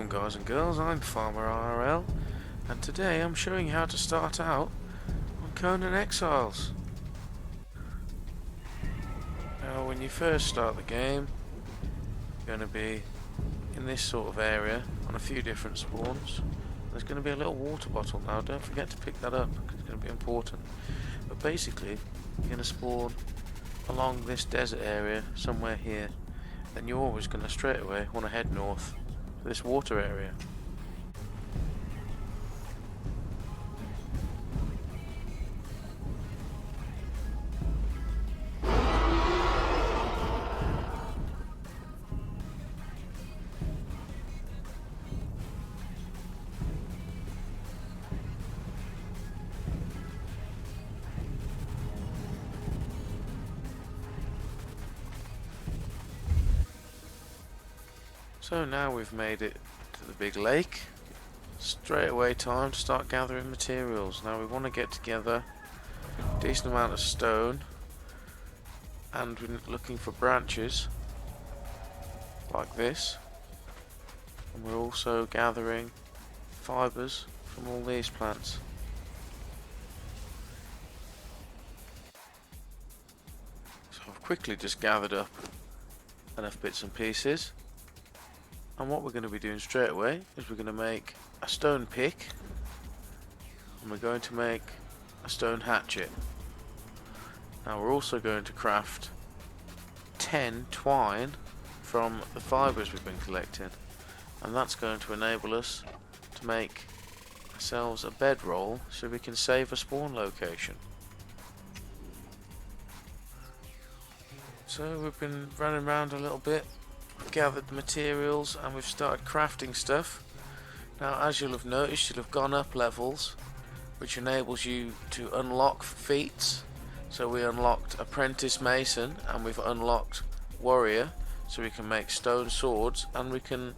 Welcome guys and girls, I'm Farmer RL, and today I'm showing you how to start out on Conan Exiles. Now when you first start the game, you're going to be in this sort of area on a few different spawns. There's going to be a little water bottle now, don't forget to pick that up because it's going to be important. But basically, you're going to spawn along this desert area somewhere here. Then you're always going to straight away want to head north to this water area. So now we've made it to the big lake. Straight away time to start gathering materials. Now we want to get together a decent amount of stone, and we're looking for branches like this, and we're also gathering fibres from all these plants. So I've quickly just gathered up enough bits and pieces. And what we're going to be doing straight away is we're going to make a stone pick, and we're going to make a stone hatchet. Now we're also going to craft 10 twine from the fibres we've been collecting, and that's going to enable us to make ourselves a bedroll so we can save a spawn location. So we've been running around a little bit, gathered the materials, and we've started crafting stuff. Now as you'll have noticed, you'll have gone up levels, which enables you to unlock feats. So we unlocked Apprentice Mason and we've unlocked Warrior, so we can make stone swords and we can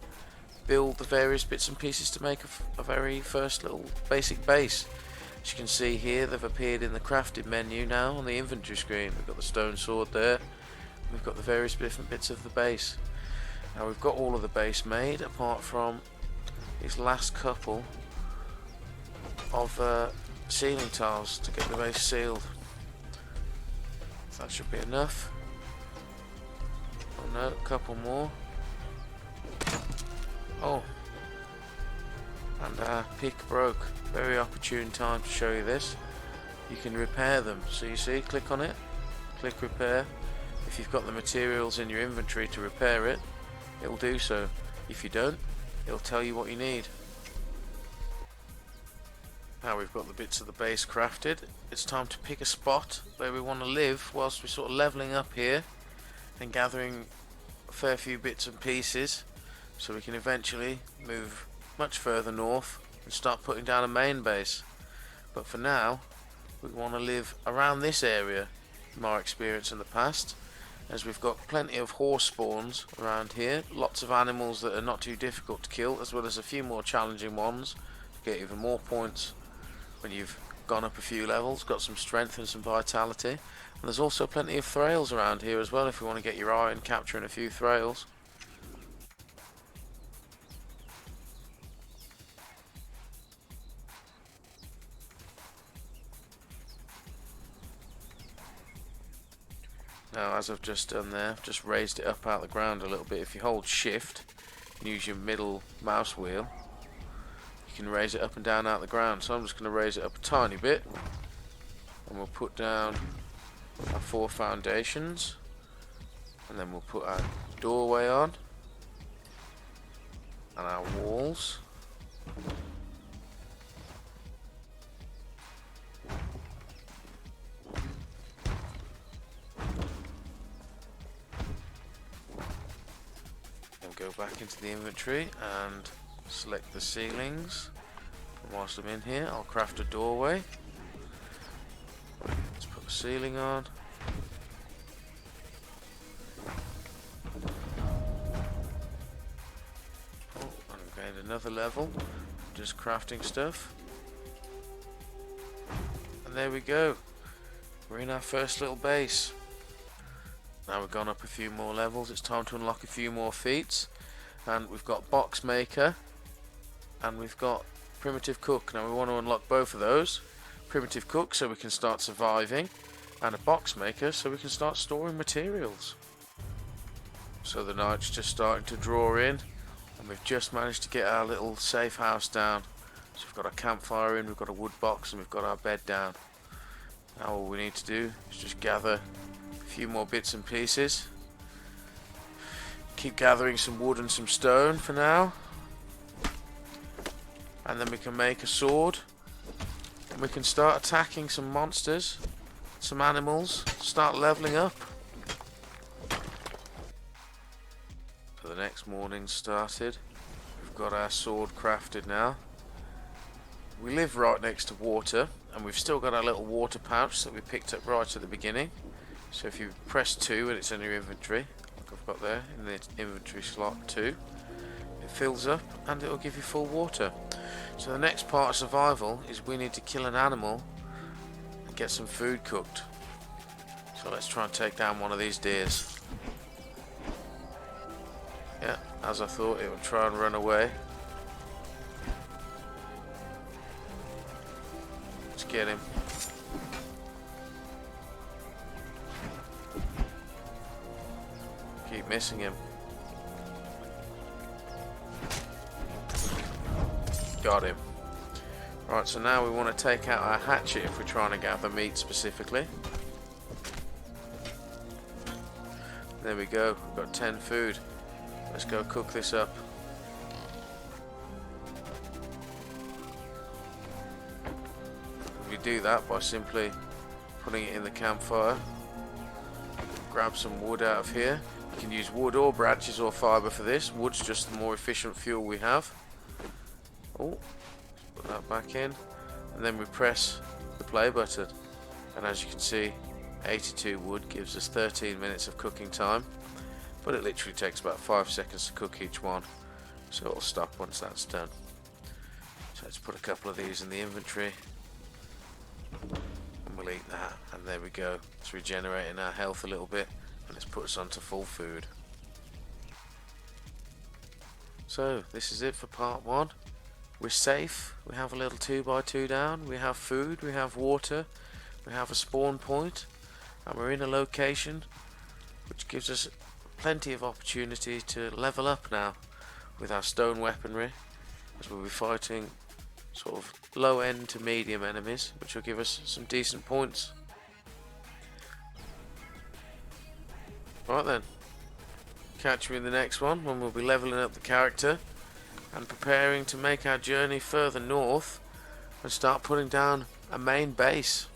build the various bits and pieces to make a very first little basic base. As you can see here, they've appeared in the crafting menu now on the inventory screen. We've got the stone sword there, we've got the various different bits of the base. Now we've got all of the base made apart from these last couple of ceiling tiles to get the base sealed. That should be enough. Oh no, a couple more. Oh, and our pick broke. Very opportune time to show you this. You can repair them. So you see, click on it, click repair. If you've got the materials in your inventory to repair it, it will do so. If you don't, it'll tell you what you need. Now we've got the bits of the base crafted, it's time to pick a spot where we want to live whilst we're sort of levelling up here and gathering a fair few bits and pieces, so we can eventually move much further north and start putting down a main base. But for now, we want to live around this area, from our experience in the past, as we've got plenty of horse spawns around here, lots of animals that are not too difficult to kill, as well as a few more challenging ones to get even more points when you've gone up a few levels, got some strength and some vitality. And there's also plenty of thralls around here as well if you want to get your eye on capturing a few thralls. Now as I've just done there, I've just raised it up out of the ground a little bit. If you hold shift and use your middle mouse wheel, you can raise it up and down out of the ground. So I'm just going to raise it up a tiny bit, and we'll put down our 4 foundations, and then we'll put our doorway on and our walls. Go back into the inventory and select the ceilings. And whilst I'm in here, I'll craft a doorway. Let's put the ceiling on. Oh, and I've gained another level, just crafting stuff. And there we go. We're in our first little base. Now we've gone up a few more levels, it's time to unlock a few more feats. And we've got box maker, and we've got primitive cook. Now we want to unlock both of those. Primitive cook so we can start surviving, and a box maker so we can start storing materials. So the night's just starting to draw in, and we've just managed to get our little safe house down. So we've got a campfire in, we've got a wood box, and we've got our bed down. Now all we need to do is just gather a few more bits and pieces. Keep gathering some wood and some stone for now, and then we can make a sword, and we can start attacking some monsters, some animals, start leveling up. So the next morning started. We've got our sword crafted now. We live right next to water, and we've still got our little water pouch that we picked up right at the beginning. So if you press 2 and it's in your inventory, like I've got there in the inventory slot 2, it fills up and it will give you full water. So the next part of survival is we need to kill an animal and get some food cooked. So let's try and take down one of these deers. Yeah, as I thought, it would try and run away. Let's get him. Keep missing him. Got him. Right, so now we want to take out our hatchet if we're trying to gather meat specifically. There we go, we've got 10 food. Let's go cook this up. We do that by simply putting it in the campfire. Grab some wood out of here. You can use wood or branches or fibre for this. Wood's just the more efficient fuel we have. Oh, put that back in, and then we press the play button, and as you can see, 82 wood gives us 13 minutes of cooking time, but it literally takes about 5 seconds to cook each one, so it'll stop once that's done. So let's put a couple of these in the inventory, and we'll eat that, and there we go. It's regenerating our health a little bit, and let's put us onto full food. So this is it for part 1. We're safe, we have a little 2x2 down, we have food, we have water, we have a spawn point, and we're in a location which gives us plenty of opportunity to level up now with our stone weaponry, as we'll be fighting sort of low end to medium enemies, which will give us some decent points. Right then, catch me in the next one when we'll be leveling up the character and preparing to make our journey further north and start putting down a main base.